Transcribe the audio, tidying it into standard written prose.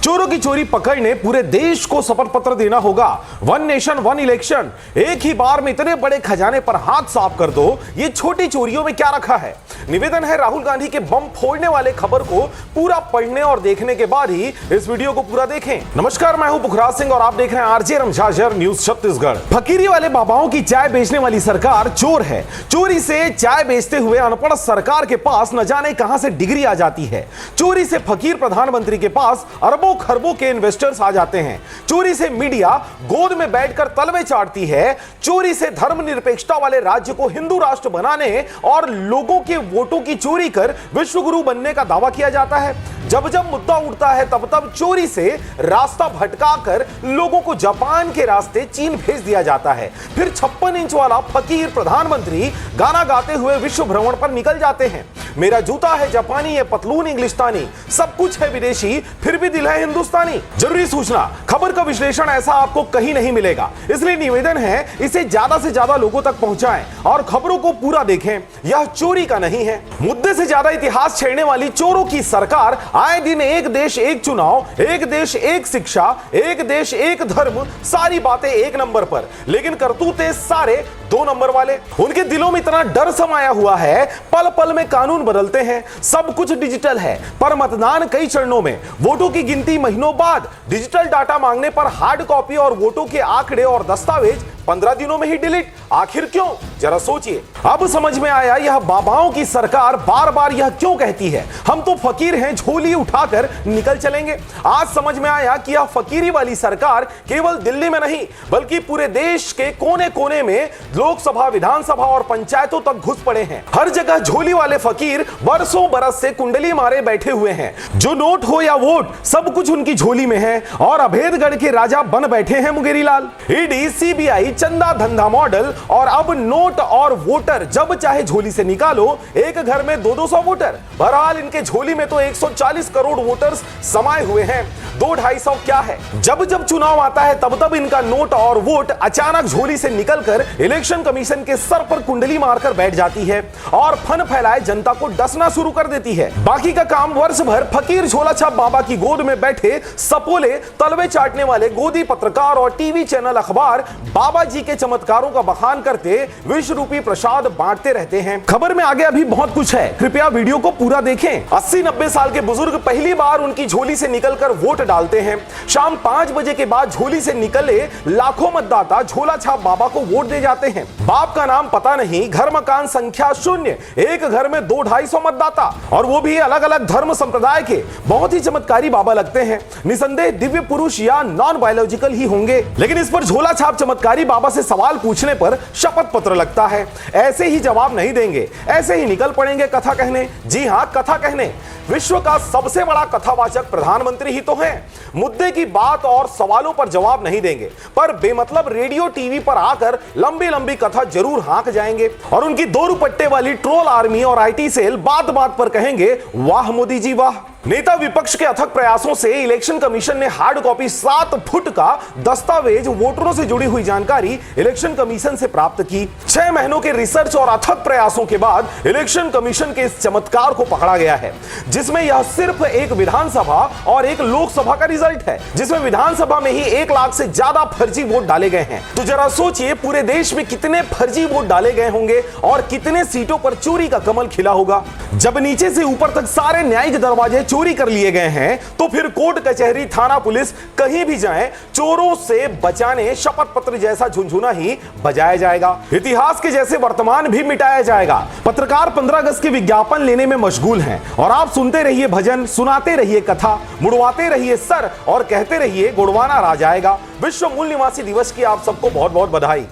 चोरों की चोरी पकड़ने पूरे देश को शपथ पत्र देना होगा। One nation one election. एक ही बार में इतने बड़े खजाने पर हाथ साफ कर दो, ये छोटी चोरियों में क्या रखा है। निवेदन है राहुल गांधी के बम फोड़ने वाले खबर को पूरा पढ़ने और देखने के बाद ही इस वीडियो को पूरा देखें। नमस्कार, मैं हूं पुखराज सिंह और आप देख रहे हैं आरजे रमझाझर न्यूज छत्तीसगढ़। फकीरी वाले बाबाओं की चाय बेचने वाली सरकार चोर है। चोरी से चाय बेचते हुए अनपढ़ सरकार के पास न जाने कहां से डिग्री आ जाती है। चोरी से फकीर प्रधानमंत्री के पास अरबों खरबों के इन्वेस्टर्स आ जाते हैं। चोरी से मीडिया गोद में बैठकर तलवे चाटती है। चोरी से धर्मनिरपेक्षता वाले राज्य को हिंदू राष्ट्र बनाने और लोगों के वोटों की चोरी कर विश्वगुरु बनने का दावा किया जाता है। जब जब मुद्दा उठता है तब तब चोरी से रास्ता भटकाकर लोगों को जापान के रास्ते चीन भेज दिया जाता है। फिर 56 इंच वाला फकीर प्रधानमंत्री गाना गाते हुए विश्व भ्रमण पर निकल जाते हैं। मेरा जूता है जापानी, ये पतलून इंग्लिस्तानी, सब कुछ है विदेशी फिर भी दिल है हिंदुस्तानी। जरूरी सूचना, खबर का विश्लेषण ऐसा आपको कहीं नहीं मिलेगा, इसलिए निवेदन है इसे ज्यादा से ज्यादा लोगों तक पहुंचाएं और खबरों को पूरा देखें। यह चोरी का नहीं है। मुद्दे से ज्यादा इतिहास छेड़ने वाली चोरों की सरकार आए दिन एक देश एक चुनाव, एक देश एक शिक्षा, एक देश एक धर्म, सारी बातें एक नंबर पर, लेकिन करतूते सारे 2 नंबर वाले। उनके दिलों में इतना डर समाया हुआ है, पल पल में कानून बदलते हैं। सब कुछ डिजिटल है पर मतदान कई चरणों में, वोटों की गिनती महीनों बाद, डिजिटल डाटा मांगने पर हार्ड कॉपी और वोटों के आंकड़े और दस्तावेज 15 दिनों में ही डिलीट। आखिर क्यों, जरा सोचिए। अब समझ में आया यह बाबाओं की सरकार बार बार यह क्यों कहती है हम तो फकीर हैं, झोली उठाकर निकल चलेंगे। आज समझ में आया कि यह फकीरी वाली सरकार केवल दिल्ली में नहीं बल्कि पूरे देश के कोने कोने में लोकसभा, विधानसभा और पंचायतों तक घुस पड़े हैं। हर जगह झोली वाले फकीर बरसों बरस से कुंडली मारे बैठे हुए हैं। जो नोट हो या वोट, सब कुछ उनकी झोली में है और अभेदगढ़ के राजा बन बैठे हैं मुंगेरी लाल। ईडी, सीबीआई, चंदा धंधा मॉडल और अब नोट और वोटर जब चाहे झोली से निकालो। एक घर में 200-200 वोटर। बहरहाल इनके झोली में तो 140 करोड़ वोटर्स समाये हुए हैं। 200-250 क्या है। जब जब चुनाव आता है तब तब इनका नोट और वोट अचानक झोली से निकलकर इलेक्शन कमीशन के सर पर कुंडली मारकर बैठ जाती है और फन फैलाए जनता को डसना शुरू कर देती है। बाकी का काम वर्ष भर फकीर झोला छाप बाबा की गोद में बैठे सपोले तलवे चाटने वाले गोदी पत्रकार और टीवी चैनल अखबार बाबा जी के चमत्कारों का बखान करते विश्व रूपी प्रसाद बांटते रहते हैं। खबर में आगे अभी बहुत कुछ है, कृपया वीडियो को पूरा देखें। 80-90 साल के बुजुर्ग पहली बार उनकी झोली से निकलकर वोट डालते हैं। शाम 5 बजे के बाद झोली से निकले लाखों मतदाता झोला छाप बाबा को वोट दे जाते हैं। बाप का नाम पता नहीं, घर मकान संख्या 0, एक घर में 200-250 मतदाता और वो भी अलग अलग धर्म संप्रदाय के। बहुत ही चमत्कारी बाबा लगते हैं। निसंदेह दिव्य पुरुष या नॉन बायोलॉजिकल ही होंगे, लेकिन इस पर झोला छाप चमत्कारी बाबा से सवाल पूछने पर शपथ पत्र लगता है। ऐसे ही जवाब नहीं देंगे, ऐसे ही निकल पड़ेंगे कथा कहने। जी हां, कथा कहने। विश्व का सबसे बड़ा कथावाचक प्रधानमंत्री ही तो हैं। मुद्दे की बात और सवालों पर जवाब नहीं देंगे पर बेमतलब रेडियो टीवी पर आकर लंबी लंबी कथा जरूर हाँक जाएंगे और उनकी 2 रुपट्टे वाली ट्रोल आर्मी और आईटी सेल बात बात पर कहेंगे वाह मोदी जी वाह। नेता विपक्ष के अथक प्रयासों से इलेक्शन कमीशन ने हार्ड कॉपी 7 फुट का दस्तावेज, वोटरों से जुड़ी हुई जानकारी इलेक्शन कमीशन से प्राप्त की। 6 महीनों के रिसर्च और अथक प्रयासों के बाद इलेक्शन कमीशन के इस चमत्कार को पकड़ा गया है, जिसमें यह सिर्फ एक विधानसभा और एक लोकसभा का रिजल्ट है, जिसमें विधानसभा में ही 1 लाख से ज्यादा फर्जी वोट डाले गए हैं। तो जरा सोचिए पूरे देश में कितने फर्जी वोट डाले गए होंगे और कितने सीटों पर चोरी का कमल खिला होगा। जब नीचे से ऊपर तक सारे न्यायिक दरवाजे चोरी कर लिए गए हैं तो फिर कोर्ट कचहरी, थाना, पुलिस कहीं भी जाएं, चोरों से बचाने शपथ पत्र जैसा झुनझुना ही बजाया जाएगा। इतिहास के जैसे वर्तमान भी मिटाया जाएगा। पत्रकार 15 अगस्त के विज्ञापन लेने में मशगूल हैं और आप सुनते रहिए भजन, सुनाते रहिए कथा, मुड़वाते रहिए सर और कहते रहिए गुणवाना राज आएगा। विश्व मूल निवासी दिवस की आप सबको बहुत बहुत बधाई।